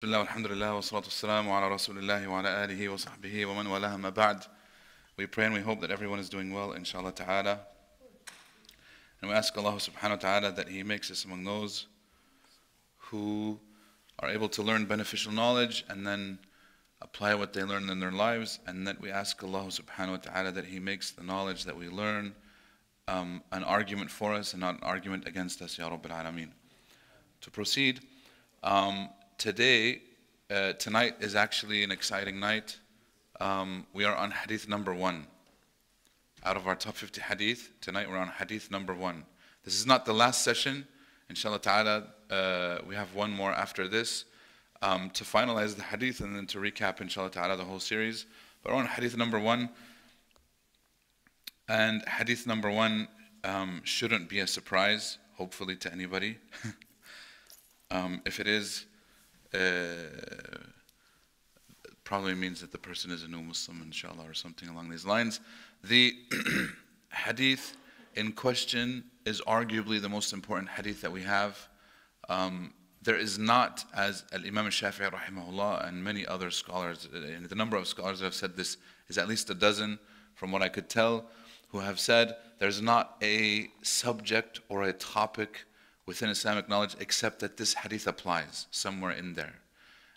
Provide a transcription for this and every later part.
Bismillah, alhamdulillah, wa salatu wassalamu ala rasulillahi wa ala alihi wa sahbihi wa man walaha ma ba'd. We pray and we hope that everyone is doing well, inshallah ta'ala. And we ask Allah subhanahu wa ta'ala that He makes us among those who are able to learn beneficial knowledge and then apply what they learn in their lives. And that we ask Allah subhanahu wa ta'ala that He makes the knowledge that we learn an argument for us and not an argument against us, Ya Rabbil Alameen. To proceed, tonight is actually an exciting night. We are on Hadith number 1. Out of our top 50 Hadith, tonight we're on Hadith number 1. This is not the last session. Inshallah ta'ala, we have one more after this to finalize the Hadith and then to recap, inshallah ta'ala, the whole series. But we're on Hadith number 1. And Hadith number 1 shouldn't be a surprise, hopefully, to anybody. If it is, probably means that the person is a new Muslim, inshallah, or something along these lines. The hadith in question is arguably the most important hadith that we have. There is not, as Imam Shafi'i rahimahullah and many other scholars, and the number of scholars that have said this is at least a dozen, from what I could tell, who have said there's not a subject or a topic within Islamic knowledge except that this hadith applies somewhere in there.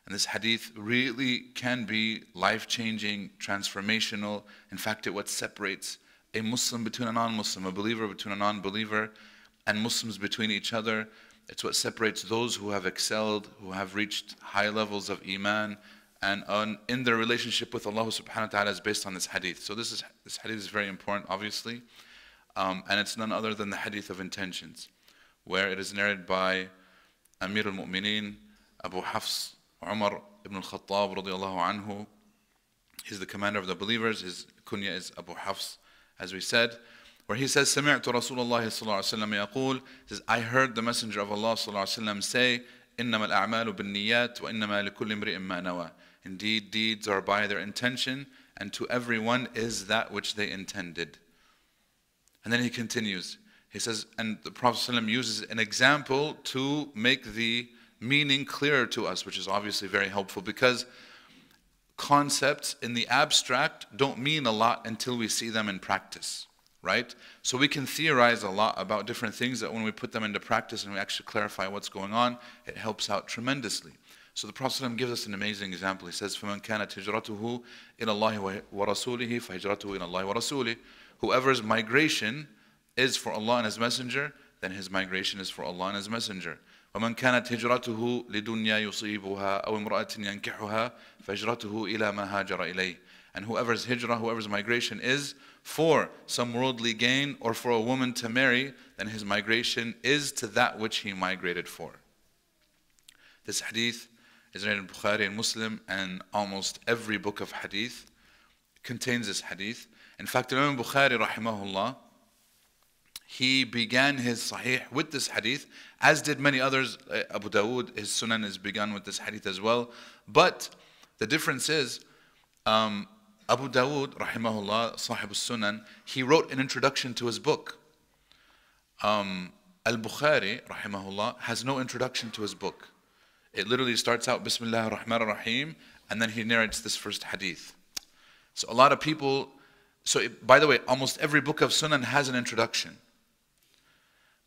And this hadith really can be life-changing, transformational. In fact, it's what separates a Muslim between a non-Muslim, a believer between a non-believer, and Muslims between each other. It's what separates those who have excelled, who have reached high levels of Iman, and in their relationship with Allah subhanahu wa ta'ala is based on this hadith. So this hadith is very important, obviously. And it's none other than the hadith of intentions, where it is narrated by Amir al-Mu'mineen, Abu Hafs, Umar ibn al-Khattab radiyallahu anhu. He's the commander of the believers. His kunya is Abu Hafs, as we said, where he says, سمعت رسول الله صلى الله عليه وسلم يقول, says, I heard the Messenger of Allah صلى الله عليه وسلم say, إنما الأعمال بالنيات وإنما لكل امرئ ما نوى. Indeed, deeds are by their intention, and to everyone is that which they intended. And then he continues. He says, and the Prophet ﷺ uses an example to make the meaning clearer to us, which is obviously very helpful, because concepts in the abstract don't mean a lot until we see them in practice, right? So we can theorize a lot about different things that when we put them into practice and we actually clarify what's going on, it helps out tremendously. So the Prophet ﷺ gives us an amazing example. He says, فَمَنْ كَانَتْ هِجْرَتُهُ إِلَى اللَّهِ وَرَسُولِهِ فَهِجْرَتُهُ إِلَى اللَّهِ وَرَسُولِهِ. Whoever's migration is for Allah and His Messenger, then his migration is for Allah and His Messenger. وَمَنْ كَانَتْ هِجْرَتُهُ لِدُنْيَا يُصِيبُهَا أَوْ امْرَأَةٍ يَنْكِحُهَا فَهِجْرَتُهُ إِلَى مَا هَاجَرَ إِلَيْهِ. And whoever's hijrah, whoever's migration is for some worldly gain or for a woman to marry, then his migration is to that which he migrated for. This hadith is narrated in Bukhari and Muslim, and almost every book of hadith contains this hadith. In fact, Imam Bukhari rahimahullah, he began his Sahih with this hadith, as did many others. Abu Dawood, his Sunan is begun with this hadith as well. But the difference is, Abu Dawood, rahimahullah, Sahib al-Sunan, he wrote an introduction to his book. Al-Bukhari, rahimahullah, has no introduction to his book. It literally starts out, Bismillah ar-Rahman ar-Rahim, and then he narrates this first hadith. So a lot of people, by the way, almost every book of Sunan has an introduction.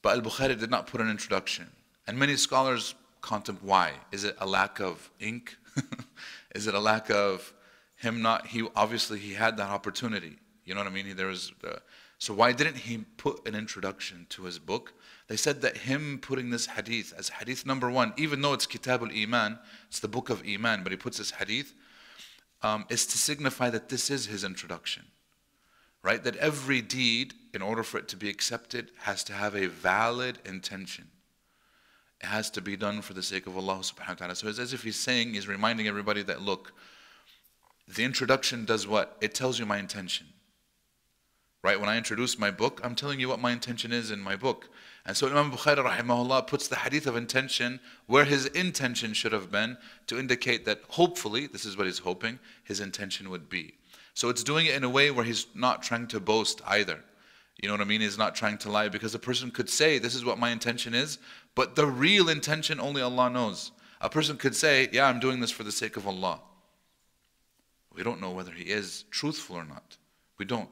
But Al-Bukhari did not put an introduction. And many scholars contemplate why. Is it a lack of ink? Is it a lack of him not, obviously he had that opportunity. You know what I mean? So why didn't he put an introduction to his book? They said that him putting this hadith as hadith number 1, even though it's Kitab al-Iman, it's the book of Iman, but he puts this hadith, is to signify that this is his introduction. Right? That every deed, in order for it to be accepted, has to have a valid intention. It has to be done for the sake of Allah subhanahu wa ta'ala. So it's as if he's reminding everybody that, look, the introduction does what? It tells you my intention. Right? When I introduce my book, I'm telling you what my intention is in my book. And so Imam Bukhari rahimahullah puts the hadith of intention where his intention should have been, to indicate that hopefully, this is what he's hoping, his intention would be. So it's doing it in a way where he's not trying to boast either. You know what I mean? He's not trying to lie, because a person could say, this is what my intention is, but the real intention only Allah knows. A person could say, yeah, I'm doing this for the sake of Allah. We don't know whether he is truthful or not. We don't.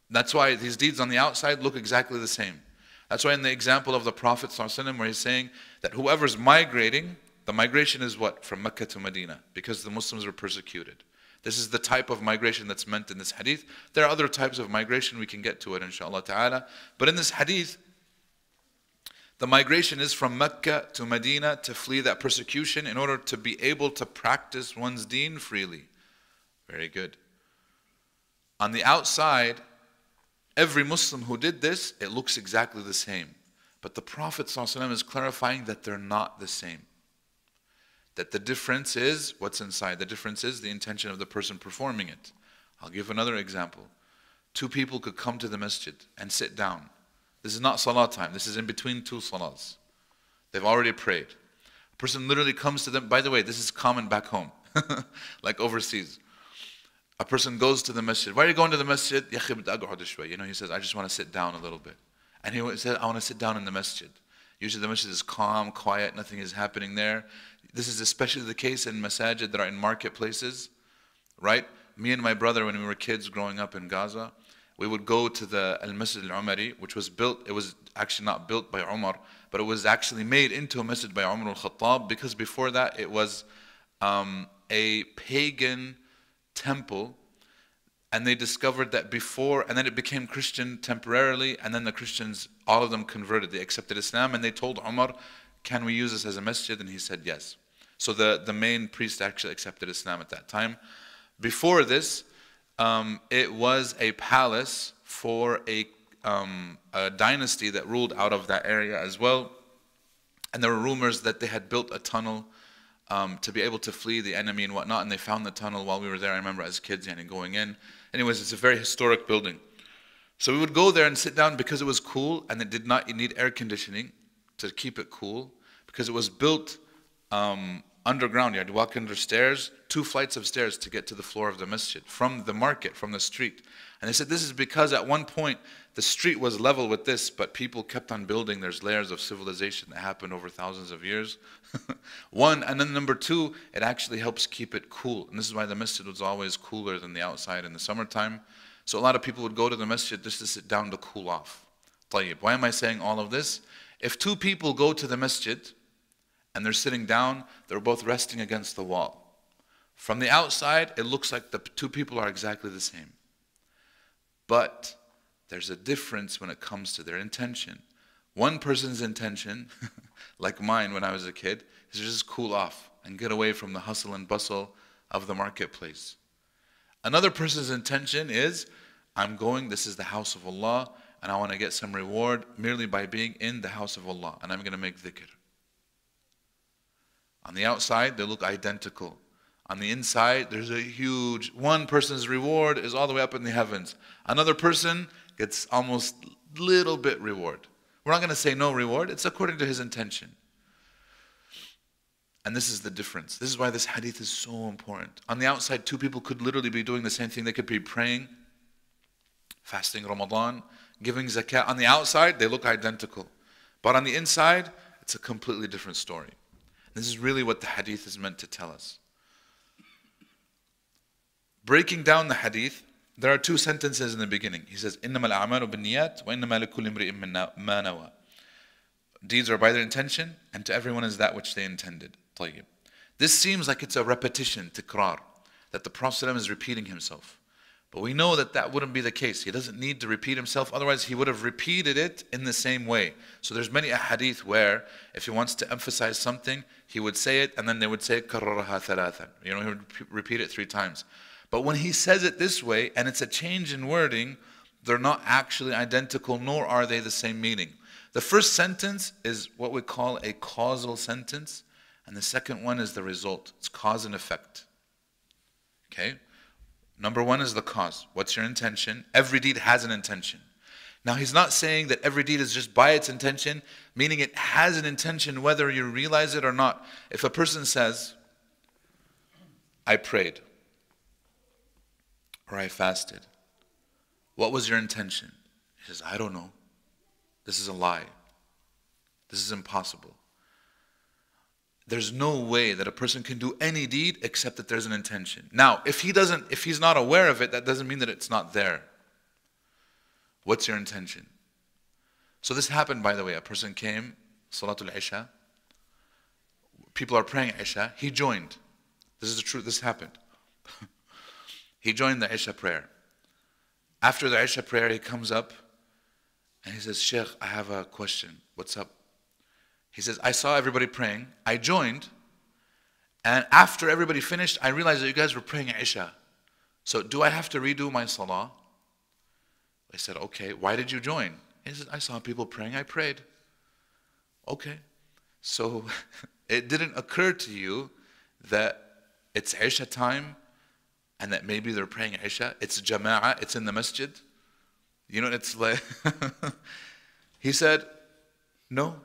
That's why these deeds on the outside look exactly the same. That's why in the example of the Prophet ﷺ, where he's saying that whoever's migrating, the migration is what? From Mecca to Medina, because the Muslims were persecuted. This is the type of migration that's meant in this hadith. There are other types of migration, we can get to it inshaAllah ta'ala. But in this hadith, the migration is from Mecca to Medina to flee that persecution in order to be able to practice one's deen freely. Very good. On the outside, every Muslim who did this, it looks exactly the same. But the Prophet ﷺ is clarifying that they're not the same. That the difference is what's inside. The difference is the intention of the person performing it. I'll give another example. Two people could come to the masjid and sit down. This is not salah time. This is in between two salahs. They've already prayed. A person literally comes to them. By the way, this is common back home, like overseas. A person goes to the masjid. Why are you going to the masjid? You know, he says, I just want to sit down a little bit. And he said, I want to sit down in the masjid. Usually the masjid is calm, quiet, nothing is happening there. This is especially the case in masajid that are in marketplaces, right? Me and my brother, when we were kids growing up in Gaza, we would go to the Al-Masjid Al-Umari, which was built, it was actually not built by Umar, but it was actually made into a masjid by Umar al-Khattab, because before that it was a pagan temple, and they discovered that before, and then it became Christian temporarily, and then the Christians, all of them converted, they accepted Islam, and they told Umar, can we use this as a masjid? And he said yes. So the main priest actually accepted Islam at that time. Before this, it was a palace for a dynasty that ruled out of that area as well. And there were rumors that they had built a tunnel to be able to flee the enemy and whatnot, and they found the tunnel while we were there. I remember as kids going in. Anyways, it's a very historic building. So we would go there and sit down because it was cool, and it did not need air conditioning to keep it cool, because it was built underground. You had to walk under stairs, 2 flights of stairs to get to the floor of the masjid, from the market, from the street. And they said this is because at one point the street was level with this, but people kept on building. There's layers of civilization that happened over thousands of years. One, and then number 2, it actually helps keep it cool. And this is why the masjid was always cooler than the outside in the summertime. So a lot of people would go to the masjid just to sit down to cool off. طيب, why am I saying all of this? If 2 people go to the masjid and they're sitting down, they're both resting against the wall. From the outside, it looks like the 2 people are exactly the same. But there's a difference when it comes to their intention. One person's intention, like mine when I was a kid, is to just cool off and get away from the hustle and bustle of the marketplace. Another person's intention is, I'm going, this is the house of Allah, and I want to get some reward merely by being in the house of Allah, and I'm going to make dhikr. On the outside, they look identical. On the inside, there's a huge, one person's reward is all the way up in the heavens. Another person gets almost little bit reward. We're not going to say no reward, it's according to his intention. And this is the difference. This is why this hadith is so important. On the outside, 2 people could literally be doing the same thing. They could be praying, fasting Ramadan, giving zakat. On the outside, they look identical. But on the inside, it's a completely different story. This is really what the hadith is meant to tell us. Breaking down the hadith, there are 2 sentences in the beginning. He says, إِنَّمَا الْأَعْمَالُ بِالنِّيَّاتِ وَإِنَّمَا لِكُلِّ امْرِئٍ مَّا نَوَى. Deeds are by their intention, and to everyone is that which they intended. طيب. This seems like it's a repetition, tikrar, that the Prophet ﷺ is repeating himself. But we know that that wouldn't be the case. He doesn't need to repeat himself, otherwise he would have repeated it in the same way. So there's many ahadith where, if he wants to emphasize something, he would say it, and then they would say, كَرَّرَهَا ثَلَاثًا. He would repeat it 3 times. But when he says it this way, and it's a change in wording, they're not actually identical, nor are they the same meaning. The first sentence is what we call a causal sentence, and the second one is the result. It's cause and effect. Okay? Number 1 is the cause. What's your intention? Every deed has an intention. Now he's not saying that every deed is just by its intention, meaning it has an intention whether you realize it or not. If a person says, I prayed, or I fasted, what was your intention? He says, I don't know. This is a lie. This is impossible. there's no way that a person can do any deed except that there's an intention. Now, if he's not aware of it, that doesn't mean that it's not there. What's your intention? So this happened, by the way. A person came, Salatul Isha. People are praying Isha. He joined. This is the truth. This happened. He joined the Isha prayer. After the Isha prayer, he comes up and he says, Sheikh, I have a question. What's up? He says, I saw everybody praying. I joined. And after everybody finished, I realized that you guys were praying Isha. So do I have to redo my salah? I said, okay. Why did you join? He said, I saw people praying. I prayed. Okay. So it didn't occur to you that it's Isha time and that maybe they're praying Isha. It's Jama'ah. It's in the masjid. You know, it's like... He said, no.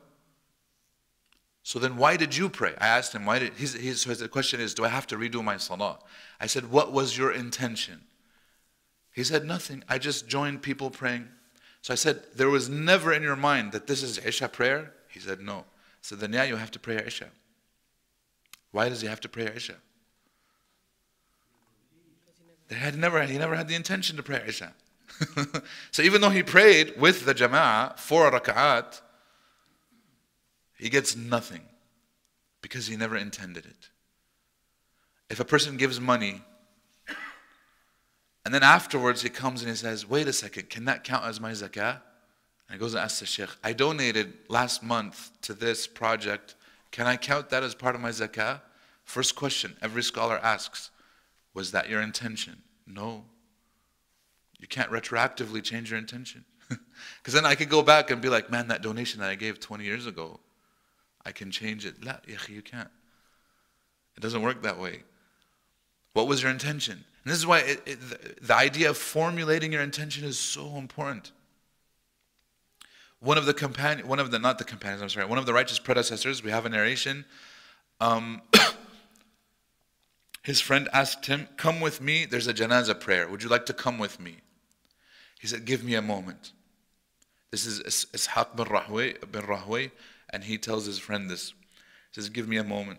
So then why did you pray? I asked him, why did... So the question is, do I have to redo my salah? I said, what was your intention? He said, nothing. I just joined people praying. So I said, there was never in your mind that this is Isha prayer? He said, no. I said, then yeah, you have to pray Isha. Why does he have to pray Isha? He never had the intention to pray Isha. So even though he prayed with the Jama'ah 4 rak'at, he gets nothing because he never intended it. If a person gives money and then afterwards he comes and he says, wait a second, can that count as my zakah? And he goes and asks the sheikh, I donated last month to this project. Can I count that as part of my zakah? First question every scholar asks, was that your intention? No. You can't retroactively change your intention. Because then I could go back and be like, man, that donation that I gave 20 years ago, I can change it. La, you can't. It doesn't work that way. What was your intention? And this is why the idea of formulating your intention is so important. One of the righteous predecessors, we have a narration, his friend asked him, come with me, there's a janazah prayer. Would you like to come with me? He said, give me a moment. This is Ishaq bin Rahway, and he tells his friend this. He says, give me a moment.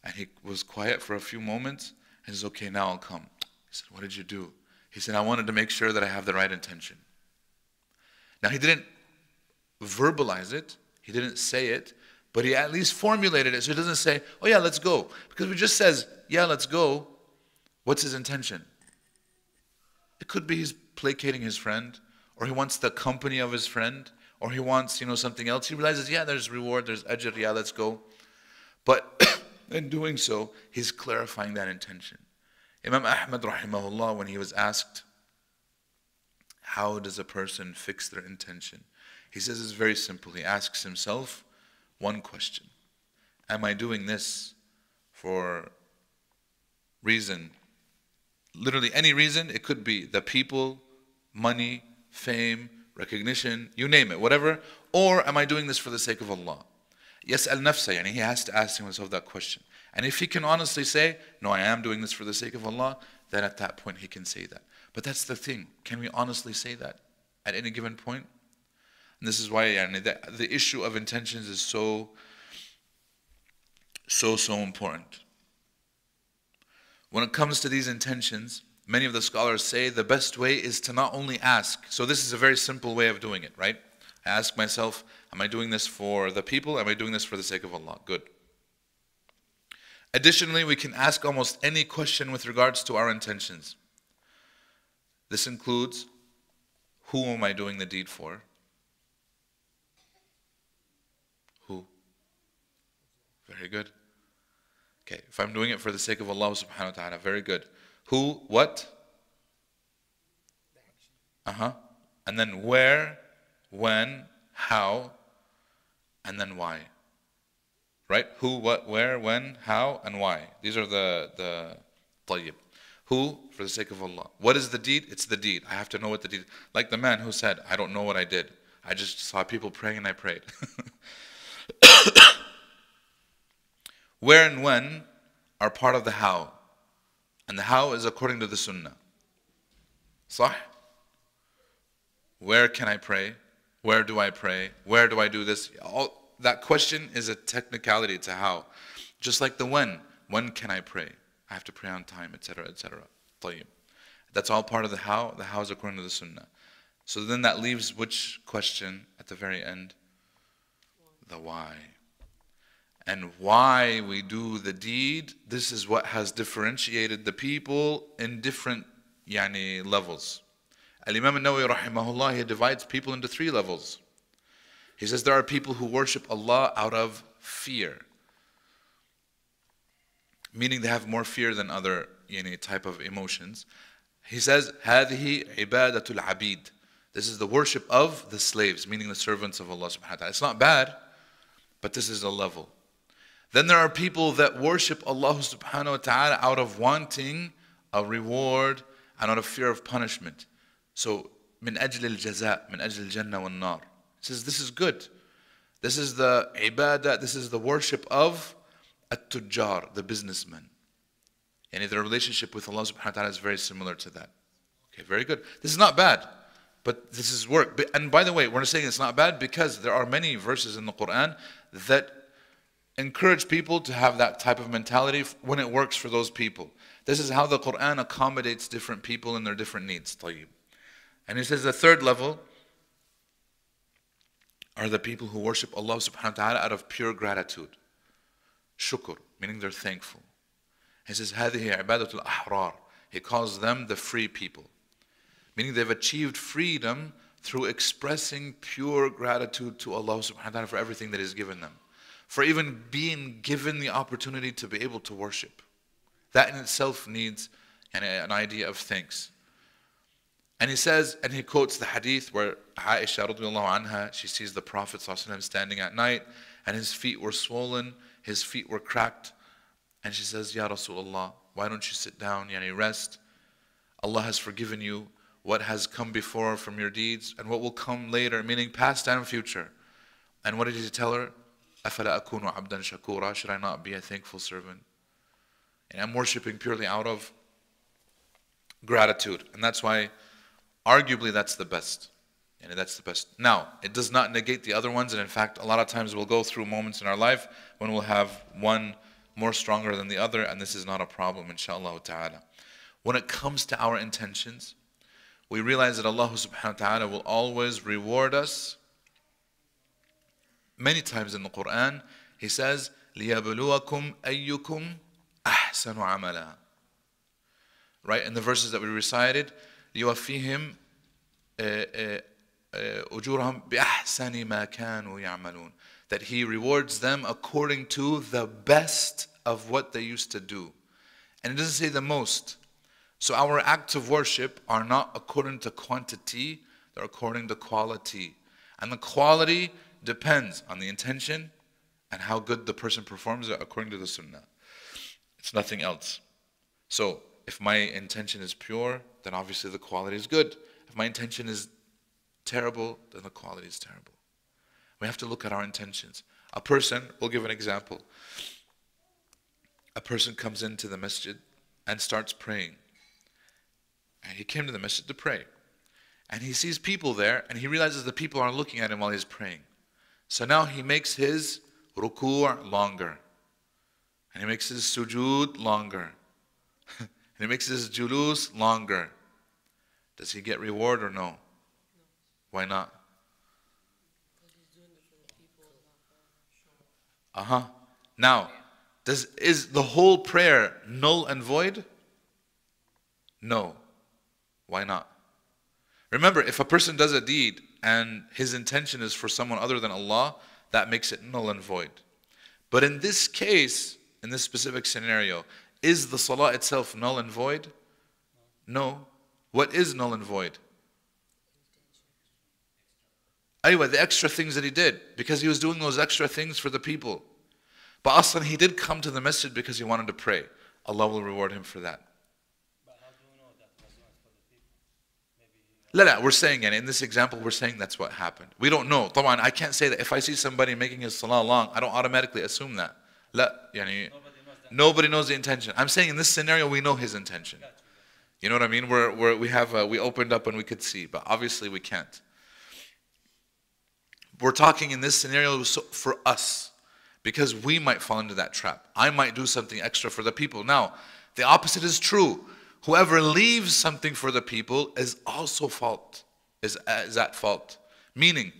And he was quiet for a few moments, and he says, okay, now I'll come. He said, what did you do? He said, I wanted to make sure that I have the right intention. Now he didn't verbalize it, he didn't say it, but he at least formulated it. So he doesn't say, oh yeah, let's go. Because if he just says, yeah, let's go, what's his intention? It could be he's placating his friend, or he wants the company of his friend, or he wants, something else. He realizes, yeah, there's reward, there's ajr, yeah, let's go. But in doing so, he's clarifying that intention. Imam Ahmad rahimahullah, when he was asked, how does a person fix their intention? He says it's very simple. He asks himself one question. Am I doing this for reason? Literally any reason. It could be the people, money, fame, recognition, you name it, whatever. Or am I doing this for the sake of Allah? Yes, al-nafsa, he has to ask himself that question. And if he can honestly say, no, I am doing this for the sake of Allah, then at that point he can say that. But that's the thing. Can we honestly say that at any given point? And this is why the issue of intentions is so important. When it comes to these intentions, many of the scholars say the best way is to not only ask. So this is a very simple way of doing it, right? I ask myself, am I doing this for the people? Am I doing this for the sake of Allah? Good. Additionally, we can ask almost any question with regards to our intentions. This includes, who am I doing the deed for? Who? Very good. Okay, if I'm doing it for the sake of Allah subhanahu wa ta'ala, very good. Who, what? And then where, when, how, and then why. Right? Who, what, where, when, how, and why. These are the tayyib. Who? For the sake of Allah. What is the deed? It's the deed. I have to know what the deed is. Like the man who said, I don't know what I did. I just saw people praying and I prayed. Where and when are part of the how. And the how is according to the sunnah. Sah? Where can I pray? Where do I pray? Where do I do this? All that question is a technicality to how. Just like the when. When can I pray? I have to pray on time, etc., etc. طيب. That's all part of the how. The how is according to the sunnah. So then that leaves which question at the very end? The why. And why we do the deed, this is what has differentiated the people in different levels. Al-Imam al-Nawawi rahimahullah, he divides people into 3 levels. He says there are people who worship Allah out of fear. Meaning they have more fear than other type of emotions. He says, هذه عبادة العبيد. This is the worship of the slaves, meaning the servants of Allah subhanahu wa ta'ala. It's not bad, but this is a level. Then there are people that worship Allah subhanahu wa ta'ala out of wanting a reward and out of fear of punishment. So, من أجل الجزاء, من أجل الجنة والنار. He says, this is good. This is the ibadah, this is the worship of at-tujjar, the businessman. And their relationship with Allah subhanahu wa ta'ala is very similar to that. Okay, very good. This is not bad, but this is work. And by the way, we're saying it's not bad because there are many verses in the Quran that encourage people to have that type of mentality when it works for those people. This is how the Quran accommodates different people and their different needs. طيب. And he says the 3rd level are the people who worship Allah subhanahu wa ta'ala out of pure gratitude. Shukr, meaning they're thankful. He says, هذه عبادة الأحرار. He calls them the free people. Meaning they've achieved freedom through expressing pure gratitude to Allah subhanahu wa ta'ala for everything that He's given them. For even being given the opportunity to be able to worship. That in itself needs an idea of thanks. And he says, and he quotes the hadith where Aisha radiallahu anha, she sees the Prophet ﷺ standing at night and his feet were swollen, his feet were cracked. And she says, Ya Rasulullah, why don't you sit down, rest? Allah has forgiven you what has come before from your deeds and what will come later, meaning past and future. And what did he tell her? أَفَلَا أَكُونُ عَبْدًا شَكُورًا. Should I not be a thankful servant? And I'm worshipping purely out of gratitude. And that's why, arguably, that's the best. And that's the best. Now, it does not negate the other ones. And in fact, a lot of times we'll go through moments in our life when we'll have one more stronger than the other. And this is not a problem, inshallah ta'ala. When it comes to our intentions, we realize that Allah subhanahu wa ta'ala will always reward us. Many times in the Quran, He says, لِيَبْلُوَكُمْ أَيُّكُمْ أَحْسَنُ عَمَلًا. Right, in the verses that we recited, لِيُوَفِّيهِمْ أُجُورَهُمْ بِأَحْسَنِ مَا كَانُوا يَعْمَلُونَ. That He rewards them according to the best of what they used to do. And it doesn't say the most. So our acts of worship are not according to quantity, they're according to quality. And the quality depends on the intention and how good the person performs it according to the sunnah. It's nothing else. So if my intention is pure, then obviously the quality is good. If my intention is terrible, then the quality is terrible. We have to look at our intentions. A person, we'll give an example. A person comes into the masjid and starts praying. And he came to the masjid to pray. And he sees people there and he realizes the people are looking at him while he's praying. So now he makes his ruku' longer. And he makes his sujood longer. And he makes his julus longer. Does he get reward or no? Why not? Now, is the whole prayer null and void? No. Why not? Remember, if a person does a deed and his intention is for someone other than Allah, that makes it null and void. But in this case, in this specific scenario, is the salah itself null and void? No. What is null and void? Anyway, the extra things that he did, because he was doing those extra things for the people. But aslan, he did come to the masjid because he wanted to pray. Allah will reward him for that. We're saying, and in this example, we're saying that's what happened. We don't know. طبعا, I can't say that if I see somebody making his salah long, I don't automatically assume that. Nobody knows the intention. I'm saying in this scenario, we know his intention. You know what I mean? We opened up and we could see, but obviously we can't. We're talking in this scenario for us, because we might fall into that trap. I might do something extra for the people. Now, the opposite is true. Whoever leaves something for the people is also is at fault. Meaning,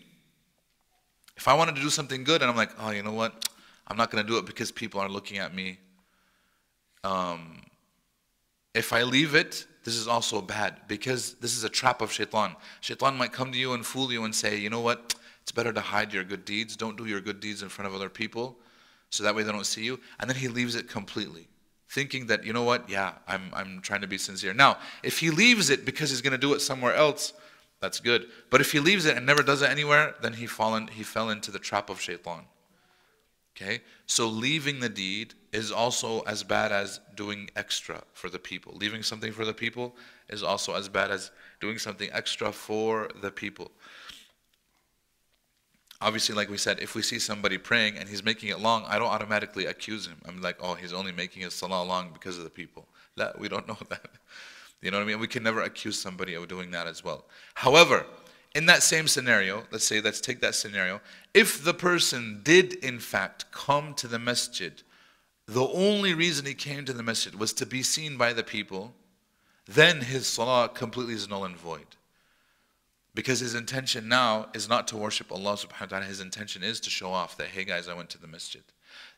if I wanted to do something good and I'm like, oh, you know what? I'm not going to do it because people are looking at me. If I leave it, this is also bad because this is a trap of shaitan. Shaitan might come to you and fool you and say, you know what? It's better to hide your good deeds. Don't do your good deeds in front of other people so that way they don't see you. And then he leaves it completely, thinking that, you know what? Yeah, I'm trying to be sincere. Now, if he leaves it because he's going to do it somewhere else, that's good. But if he leaves it and never does it anywhere, then he fell into the trap of shaitan. Okay? So leaving the deed is also as bad as doing extra for the people. Leaving something for the people is also as bad as doing something extra for the people. Obviously, like we said, if we see somebody praying and he's making it long, I don't automatically accuse him. I'm like, oh, he's only making his salah long because of the people. We don't know that. You know what I mean? We can never accuse somebody of doing that as well. However, in that same scenario, let's take that scenario. If the person did in fact come to the masjid, the only reason he came to the masjid was to be seen by the people, then his salah completely is null and void. Because his intention now is not to worship Allah subhanahu wa ta'ala. His intention is to show off that, hey guys, I went to the masjid.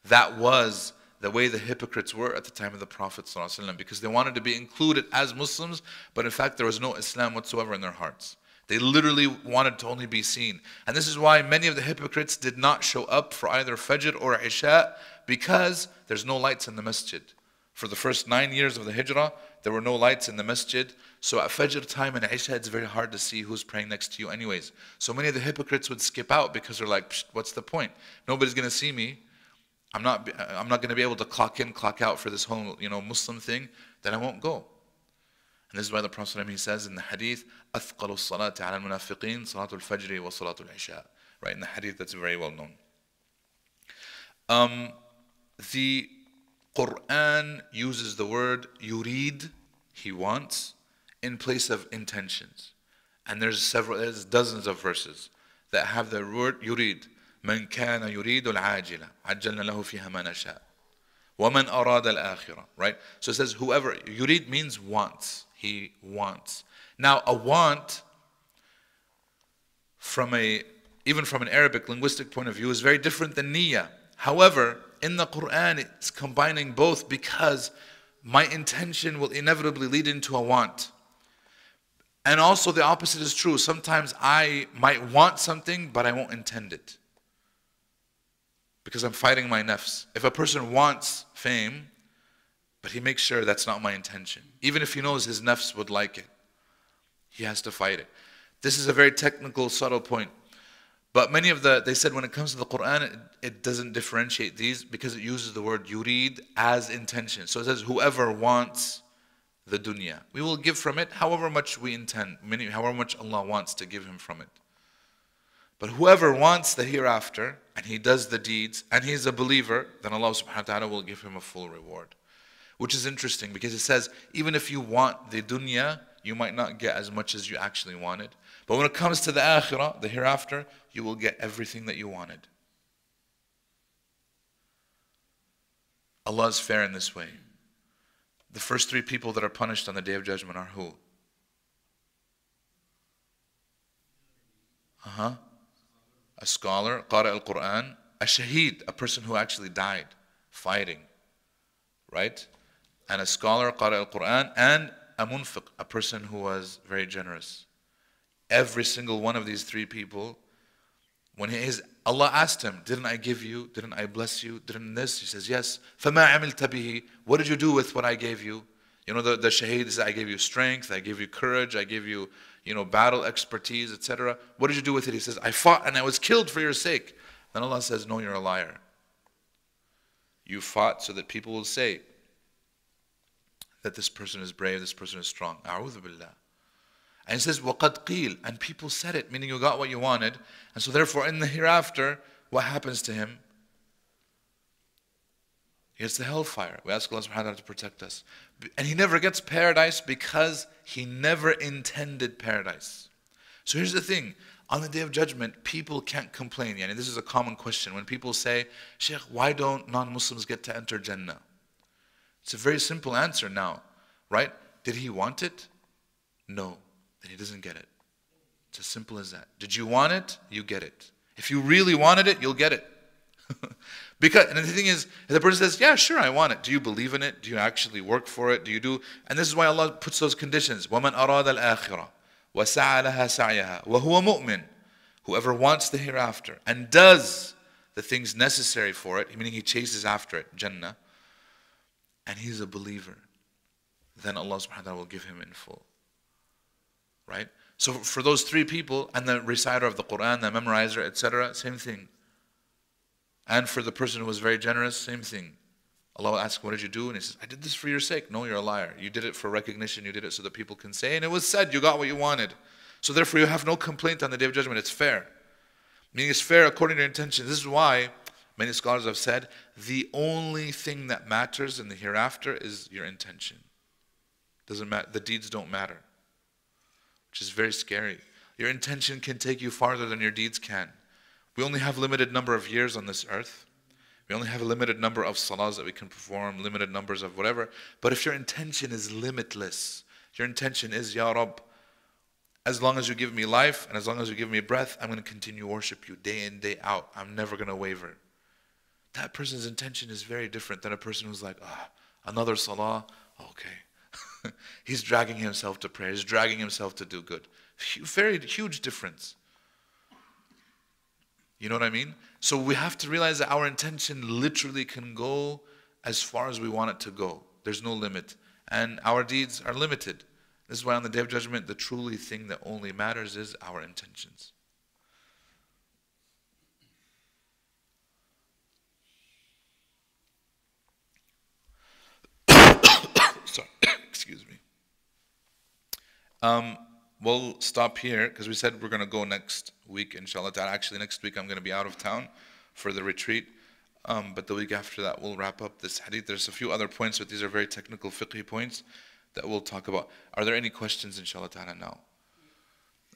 That was the way the hypocrites were at the time of the Prophet sallallahu alaihi wasallam, because they wanted to be included as Muslims, but in fact there was no Islam whatsoever in their hearts. They literally wanted to only be seen. And this is why many of the hypocrites did not show up for either Fajr or Isha, because there's no lights in the masjid. For the first 9 years of the Hijrah, there were no lights in the masjid. So at Fajr time and Isha, it's very hard to see who's praying next to you anyways. So many of the hypocrites would skip out because they're like, what's the point? Nobody's going to see me. I'm not going to be able to clock in, clock out for this whole Muslim thing. Then I won't go. And this is why the Prophet ﷺ, he says in the Hadith, أثقل الصلاة على المنافقين صلاة الفجر وصلاة العشاء. Right, in the Hadith that's very well known. The Quran uses the word yurid, he wants, in place of intentions. And there's dozens of verses that have the word yurid. من كان يريد العاجلة عجلنا له فيها ما نشاء ومن أراد الآخرة. Right? So it says whoever, yurid means wants. He wants. Now a want, even from an Arabic linguistic point of view, is very different than niyyah. However, in the Quran, it's combining both because my intention will inevitably lead into a want. And also the opposite is true. Sometimes I might want something, but I won't intend it. Because I'm fighting my nafs. If a person wants fame, but he makes sure that's not my intention, even if he knows his nafs would like it, he has to fight it. This is a very technical, subtle point. But they said when it comes to the Quran, it doesn't differentiate these because it uses the word yurid as intention. So it says, whoever wants the dunya, we will give from it however much we intend, meaning however much Allah wants to give him from it. But whoever wants the hereafter, and he does the deeds, and he is a believer, then Allah subhanahu wa ta'ala will give him a full reward. Which is interesting because it says, even if you want the dunya, you might not get as much as you actually wanted. But when it comes to the akhirah, the hereafter, you will get everything that you wanted. Allah is fair in this way. The first three people that are punished on the Day of Judgment are who? A scholar, qara al-Quran, a shaheed, a person who actually died fighting, right? And a scholar, qara al-Quran, and a munfiq, a person who was very generous. Every single one of these three people, when Allah asked him, didn't I give you, didn't I bless you, didn't this? He says, yes. فَمَا عَمِلْتَ بِهِ. What did you do with what I gave you? You know, the shaheed says, I gave you strength, I gave you courage, I gave you, battle expertise, etc. What did you do with it? He says, I fought and I was killed for your sake. Then Allah says, no, you're a liar. You fought so that people will say that this person is brave, this person is strong. A'udhu billah. And he says, وَقَدْ قِيل. And people said it, meaning you got what you wanted. And so therefore, in the hereafter, what happens to him? He gets the hellfire. We ask Allah subhanahu wa ta'ala to protect us. And he never gets paradise because he never intended paradise. So here's the thing. On the Day of Judgment, people can't complain. Yani this is a common question. When people say, Shaykh, why don't non-Muslims get to enter Jannah? It's a very simple answer now, right? Did he want it? No. Then he doesn't get it. It's as simple as that. Did you want it? You get it. If you really wanted it, you'll get it. And the thing is, if the person says, yeah, sure, I want it. Do you believe in it? Do you actually work for it? Do you do? And this is why Allah puts those conditions. وَمَنْ أَرَادَ الْآخِرَةِ وَسَعَى لَهَا سَعْيَهَا وَهُوَ مُؤْمِنٌ. Whoever wants the hereafter and does the things necessary for it, meaning he chases after it, Jannah, and he's a believer, then Allah subhanahu wa ta'ala will give him in full. Right? So for those three people, and the reciter of the Quran, the memorizer, etc., same thing. And for the person who was very generous, same thing. Allah will ask, what did you do? And he says, I did this for your sake. No, you're a liar. You did it for recognition. You did it so that people can say, and it was said, you got what you wanted. So therefore you have no complaint on the Day of Judgment. It's fair. Meaning it's fair according to your intention. This is why many scholars have said, the only thing that matters in the hereafter is your intention. Doesn't matter. The deeds don't matter. Which is very scary. Your intention can take you farther than your deeds can. We only have a limited number of years on this earth. We only have a limited number of salahs that we can perform, limited numbers of whatever. But if your intention is limitless, your intention is, Ya Rabb, as long as you give me life and as long as you give me breath, I'm going to continue to worship you day in, day out. I'm never going to waver. That person's intention is very different than a person who's like, another salah, okay. He's dragging himself to pray. He's dragging himself to do good. Very huge difference. You know what I mean? So we have to realize that our intention literally can go as far as we want it to go. There's no limit. And our deeds are limited. This is why on the Day of Judgment, the truly thing that only matters is our intentions. Sorry, excuse me. We'll stop here because we said we're going to go next week, inshallah ta'ala. Actually, next week I'm going to be out of town for the retreat. But the week after that, we'll wrap up this hadith. There's a few other points, but these are very technical fiqhi points that we'll talk about. Are there any questions, inshallah ta'ala, now?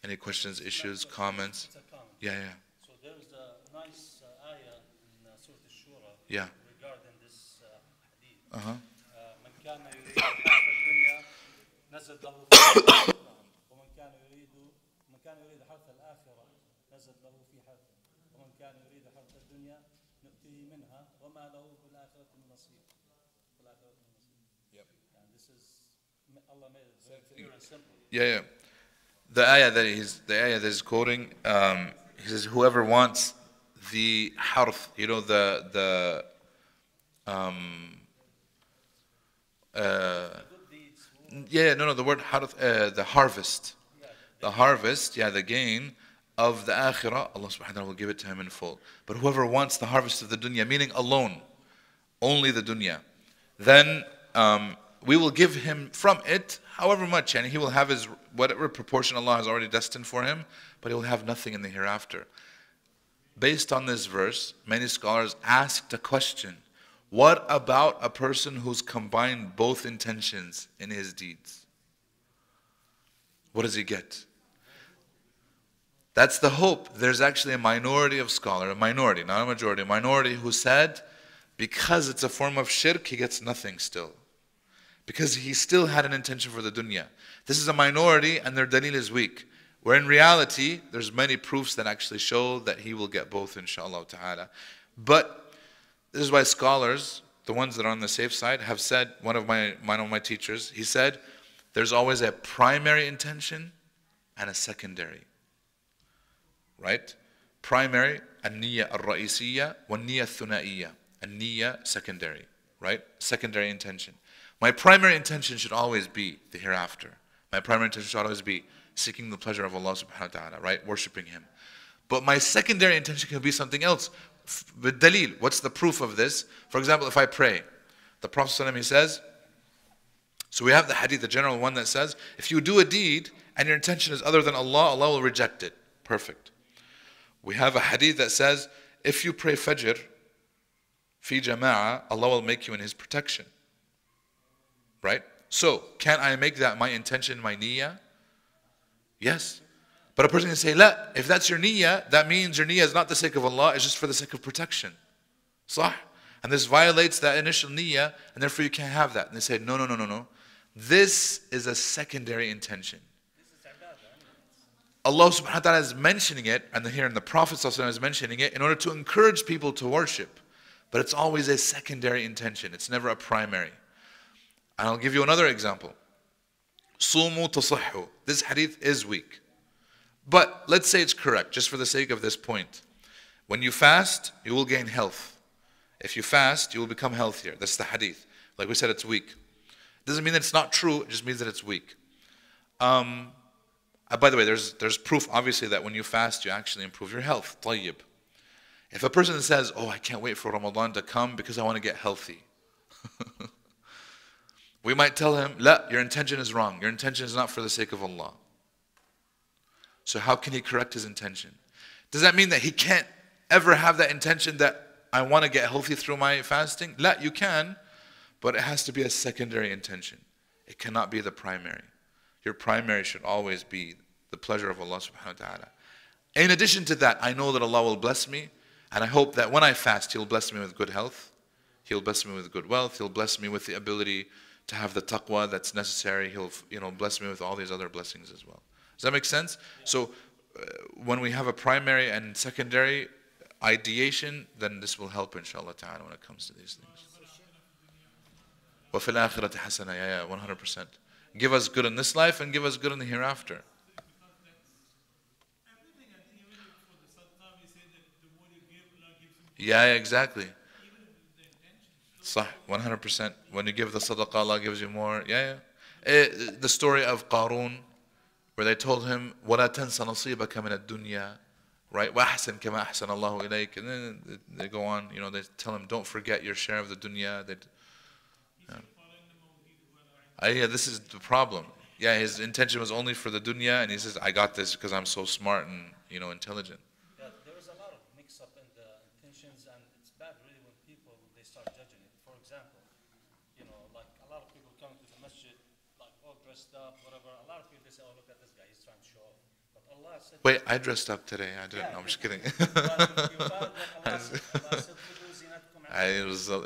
Any questions, issues, comments? Yeah. So there's a nice ayah in Surah Al-Shura regarding this hadith. من كان يريد حرث الدنيا نزل له في ومن كان يريد حرث الآخرة نزل له في حرثه ومن كان يريد حرث الدنيا نؤتيه منها وما له في الآخرة من نصيب. And this is Allah made it very clear and simple. Yeah. The ayah that he's quoting, he says, whoever wants the harth, you know, the word harth, the harvest. The harvest, the gain of the akhirah, Allah subhanahu wa ta'ala will give it to him in full. But whoever wants the harvest of the dunya, meaning alone, only the dunya, then we will give him from it however much, and he will have his whatever proportion Allah has already destined for him, but he will have nothing in the hereafter. Based on this verse, many scholars asked a question: what about a person who's combined both intentions in his deeds? What does he get? That's the hope. There's actually a minority of scholars, a minority, not a majority, a minority who said because it's a form of shirk, he gets nothing still. Because he still had an intention for the dunya. This is a minority and their dalil is weak. Where in reality, there's many proofs that actually show that he will get both, inshallah ta'ala. But this is why scholars, the ones that are on the safe side, have said, one of my teachers, he said, there's always a primary intention and a secondary. Right? Primary, an-niyya al-ra'isiyya, wa-niyya al-thuna'iyya. An-niyya, secondary. Right? Secondary intention. My primary intention should always be the hereafter. My primary intention should always be seeking the pleasure of Allah subhanahu wa ta'ala, right? Worshipping Him. But my secondary intention can be something else. With dalil, what's the proof of this? For example, if I pray, the Prophet ﷺ, he says, so we have the hadith, the general one that says, if you do a deed and your intention is other than Allah, Allah will reject it. Perfect. We have a hadith that says, if you pray Fajr, fi jama'ah, Allah will make you in His protection. Right? So, can I make that my intention, my niyyah? Yes. But a person can say, la, if that's your niyyah, that means your niyyah is not the sake of Allah, it's just for the sake of protection. Sah? And this violates that initial niyyah, and therefore you can't have that. And they say, no, no, no, no, no. This is a secondary intention. Allah subhanahu wa ta'ala is mentioning it, and here in the Prophet sallallahu alaihi wasallam is mentioning it in order to encourage people to worship. But it's always a secondary intention. It's never a primary. And I'll give you another example. Sumu tasahhu. This hadith is weak. But let's say it's correct, just for the sake of this point. When you fast, you will gain health. If you fast, you will become healthier. That's the hadith. Like we said, it's weak. It doesn't mean that it's not true, it just means that it's weak. By the way, there's proof, obviously, that when you fast, you actually improve your health. Tayyib. If a person says, oh, I can't wait for Ramadan to come because I want to get healthy. We might tell him, la, your intention is wrong. Your intention is not for the sake of Allah. So how can he correct his intention? Does that mean that he can't ever have that intention that I want to get healthy through my fasting? La, you can, but it has to be a secondary intention. It cannot be the primary. Your primary should always be the pleasure of Allah subhanahu wa ta'ala. In addition to that, I know that Allah will bless me, and I hope that when I fast, He'll bless me with good health. He'll bless me with good wealth. He'll bless me with the ability to have the taqwa that's necessary. He'll bless me with all these other blessings as well. Does that make sense? So when we have a primary and secondary ideation, then this will help inshallah ta'ala when it comes to these things. وَفِي الْآخِرَةِ حَسَنَةً. Yeah, 100%. Give us good in this life and give us good in the hereafter. Yeah, exactly. Sah, 100%. When you give the sadaqah, Allah gives you more. Yeah. The story of Qarun, where they told him, وَلَا تَنْسَ نَصِيبَكَ مِنَ الدُّنْيَا, right? وَأَحْسَنْ كَمَا أَحْسَنَ اللَّهُ إِلَيْكَ. And then they go on, they tell him, don't forget your share of the dunya. Yeah, this is the problem. Yeah, his intention was only for the dunya, and he says, I got this because I'm so smart and intelligent. Yeah, there is a lot of mix-up in the intentions, and it's bad really when people, they start judging it. For example, like a lot of people come to the masjid, like all dressed up, whatever. A lot of people, they say, oh, look at this guy, he's trying to show off. But Allah said... Wait, I dressed up today. I didn't. Yeah, I'm just kidding.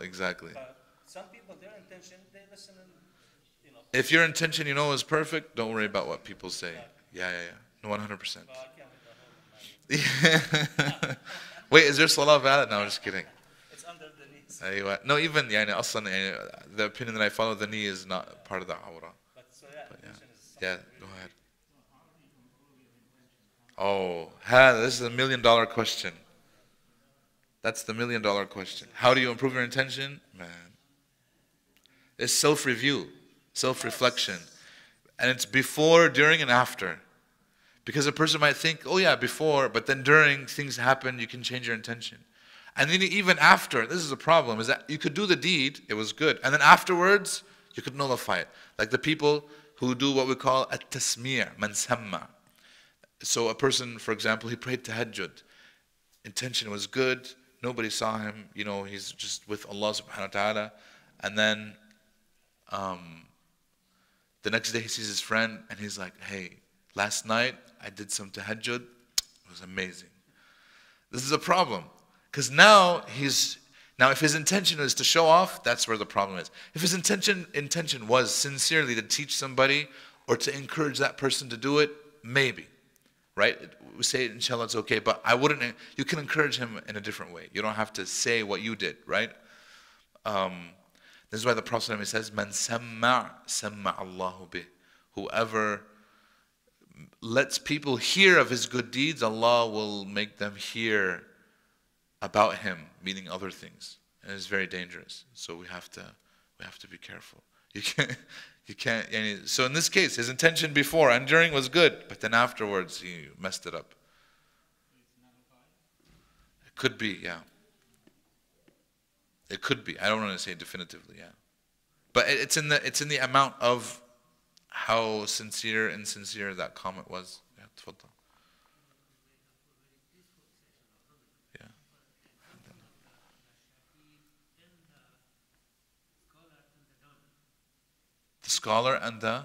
Exactly. But some people, their intention, they listen and... If your intention, is perfect, don't worry about what people say. Yeah. No, 100%. Yeah. Wait, is there salah valid? No, I'm just kidding. It's under the knees. No, even the opinion that I follow, the knee is not part of the awrah. Yeah, go ahead. Oh, this is $1 million question. That's the $1 million question. How do you improve your intention? Man. It's self-review. Self-reflection. And it's before, during, and after. Because a person might think, oh yeah, before, but then during, things happen, you can change your intention. And then even after, this is a problem, is that you could do the deed, it was good, and then afterwards, you could nullify it. Like the people who do what we call at-tasmir, man samma. So a person, for example, he prayed tahajjud. Intention was good, nobody saw him, he's just with Allah subhanahu wa ta'ala. And then, the next day he sees his friend and he's like, hey, last night I did some tahajjud. It was amazing. This is a problem. Because now if his intention is to show off, that's where the problem is. If his intention was sincerely to teach somebody or to encourage that person to do it, maybe. Right? We say, inshallah, it's okay. But you can encourage him in a different way. You don't have to say what you did, right? This is why the Prophet says, "Man samma Allahu bih." Whoever lets people hear of his good deeds, Allah will make them hear about him, meaning other things, and it's very dangerous. So we have to be careful. You can't. So in this case, his intention before and during was good, but then afterwards he messed it up. It could be, yeah. It could be. I don't want to say definitively, yeah. But it's in the amount of how sincere and insincere that comment was. Yeah, تفضل. Yeah. The scholar and the...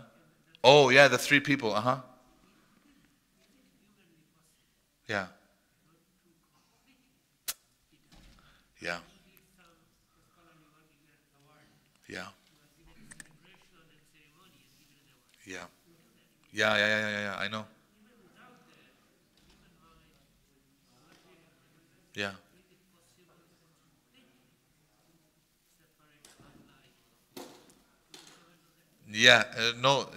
Oh, yeah, the three people, Yeah. Yeah. Yeah. Yeah. Yeah. I know. Yeah. Yeah. No.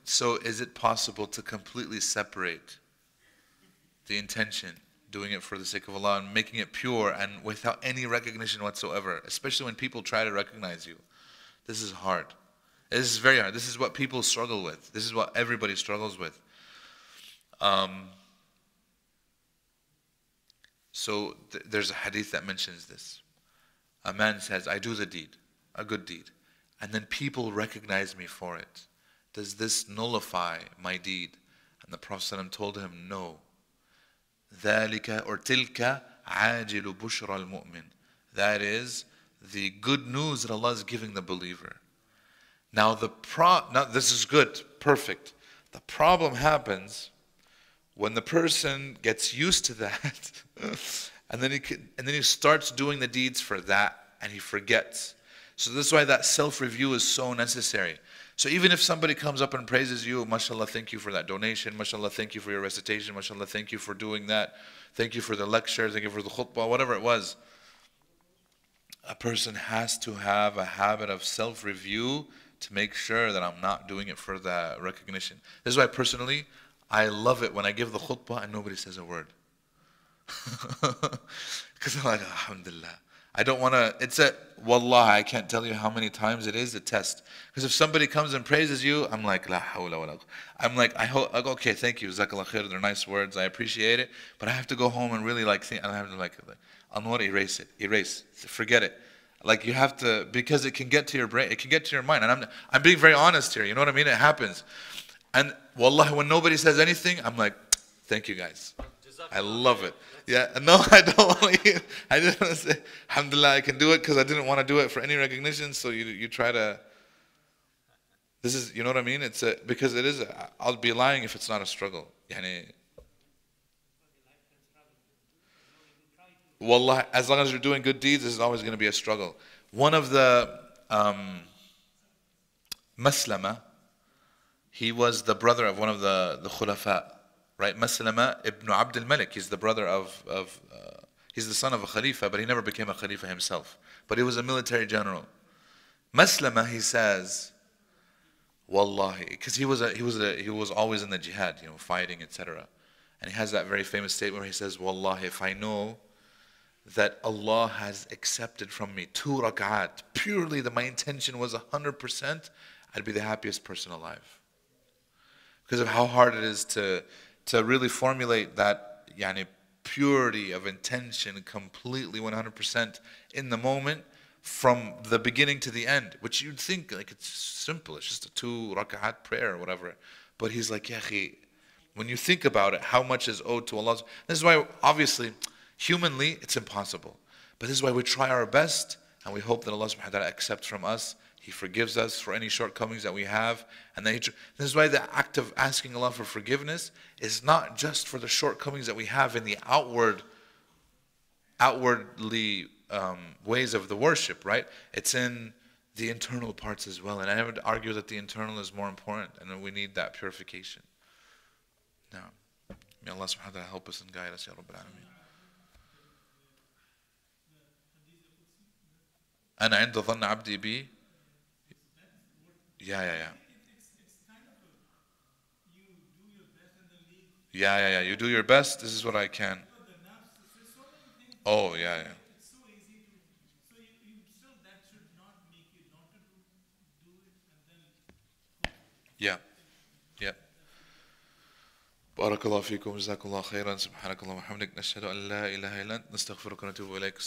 So, is it possible to completely separate the intention, doing it for the sake of Allah and making it pure and without any recognition whatsoever, especially when people try to recognize you? This is hard. This is very hard. This is what people struggle with. This is what everybody struggles with. So there's a hadith that mentions this. A man says, I do the deed, a good deed, and then people recognize me for it. Does this nullify my deed? And the Prophet ﷺ told him, no. ذَلِكَ or تِلْكَ عَاجِلُ بُشْرَ الْمُؤْمِنِ. That is the good news that Allah is giving the believer. Now this is good, perfect. The problem happens when the person gets used to that, and then he starts doing the deeds for that, and he forgets. So this is why that self-review is so necessary. So even if somebody comes up and praises you, mashallah, thank you for that donation, mashallah, thank you for your recitation, mashallah, thank you for doing that, thank you for the lecture, thank you for the khutbah, whatever it was. A person has to have a habit of self-review to make sure that I'm not doing it for the recognition. This is why personally, I love it when I give the khutbah and nobody says a word. Because I'm like, alhamdulillah. I don't want to, wallah, I can't tell you how many times it is a test. Because if somebody comes and praises you, I'm like, la hawla wa la. I'm like, I hope, okay, thank you, jazakallah khair, they're nice words, I appreciate it. But I have to go home and really think, I have to Anwar, erase, forget it. Like you have to, because it can get to your brain, it can get to your mind. And I'm being very honest here, you know what I mean? It happens. And wallahi, when nobody says anything, I'm like, thank you guys. I love it. Yeah, no, I don't want to. I just want to say, alhamdulillah, I can do it because I didn't want to do it for any recognition. So you try to. This is, you know what I mean? It's because it is. I'll be lying if it's not a struggle. Yani, wallah, as long as you're doing good deeds, this is always going to be a struggle. One of the Maslama, he was the brother of one of the khulafa. Right, Maslama ibn Abd al-Malik, he's the brother he's the son of a Khalifa, but he never became a Khalifa himself. But he was a military general. Maslama, he says, Wallahi, because he was always in the jihad, fighting, etc. And he has that very famous statement where he says, Wallahi, if I know that Allah has accepted from me 2 rak'at, purely that my intention was 100%, I'd be the happiest person alive. Because of how hard it is to really formulate that purity of intention completely 100% in the moment from the beginning to the end, which you'd think like it's simple, it's just a 2 rak'at prayer or whatever. But he's like, Yahi, when you think about it, how much is owed to Allah. This is why, obviously, humanly, it's impossible. But this is why we try our best, and we hope that Allah subhanahu wa ta'ala accepts from us. He forgives us for any shortcomings that we have. And this is why the act of asking Allah for forgiveness is not just for the shortcomings that we have in the outwardly ways of the worship, right? It's in the internal parts as well. And I would argue that the internal is more important, and that we need that purification. Now, may Allah subhanahu wa ta'ala help us and guide us, Ya Rabbil Alameen. أنا عند ظن عبدي بي. Yeah. Yeah. You do your best. This is what I can. Oh, yeah. Yeah. بارك الله فيكم جزاكم الله خيرا سبحانك اللهم وبحمدك نشهد أن لا إله إلا أنت نستغفرك ونتوب إليك.